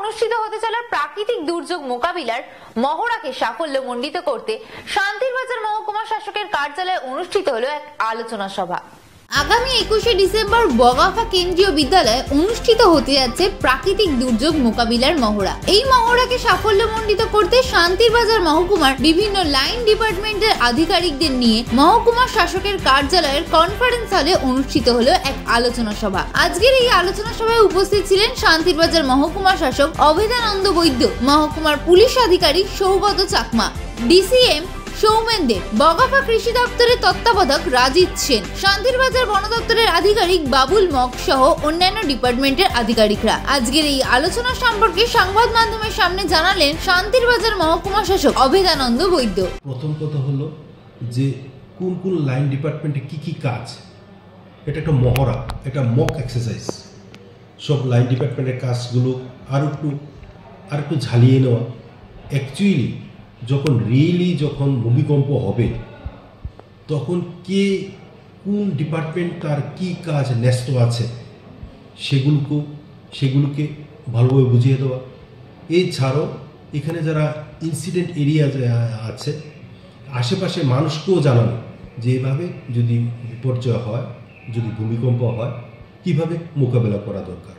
অনুষ্ঠিত হতে চলা প্রাকৃতিক দুর্যোগ মোকাবিলার মহড়াকে সাফল্যমণ্ডিত করতে শান্তিরবাজার মহকুমা শাসকের কার্যালয়ে অনুষ্ঠিত হলো এক আলোচনা সভা। আগামী 21শে ডিসেম্বর বগাফা কেন্দ্রীয় বিদ্যালয়ে অনুষ্ঠিত হতে যাচ্ছে প্রাকৃতিক দুর্যোগ মোকাবিলার মহড়া। এই মহড়াকে সাফল্যমণ্ডিত করতে শান্তিরবাজার মহকুমার বিভিন্ন লাইন ডিপার্টমেন্টের আধিকারিকদের নিয়ে মহকুমা শাসকের কার্যালয়ের কনফারেন্স হলে অনুষ্ঠিত হলো এক আলোচনা সভা। আজকের এই আলোচনা সভায় উপস্থিত ছিলেন শান্তিরবাজার মহকুমা শাসক অভেদানন্দ বৈদ্য, মহকুমার পুলিশ আধিকারিক সৌগত চাকমা, ডিসিএম সৌমেন দেব, বগাফা কৃষি দপ্তরের তত্ত্বাবধায়ক রাজিত সেন, শান্তিরবাজার বন দপ্তরের আধিকারিক বাবুল মক সহ অন্যান্য ডিপার্টমেন্টের আধিকারিকরা। আজকের এই আলোচনা সম্পর্কে সংবাদ মাধ্যমের সামনে জানালেন শান্তিরবাজার মহকুমা শাসক অভেদানন্দ বৈদ্য। প্রথম কথা হলো যে কোন কোন লাইন ডিপার্টমেন্টে কি কাজ, এটা একটা মহড়া, এটা মক এক্সারসাইজ। সব লাইন ডিপার্টমেন্টের কাজগুলো আর একটু ঝালিয়ে নেওয়া। অ্যাকচুয়ালি যখন ভূমিকম্প হবে তখন কোন ডিপার্টমেন্ট তার কি কাজ ন্যস্ত আছে সেগুলোকে ভালোভাবে বুঝিয়ে দেওয়া। এছাড়াও এখানে যারা ইনসিডেন্ট এরিয়া আছে আশেপাশে মানুষকেও জানানো যে এভাবে যদি বিপর্যয় হয়, যদি ভূমিকম্প হয়, কিভাবে মোকাবেলা করা দরকার।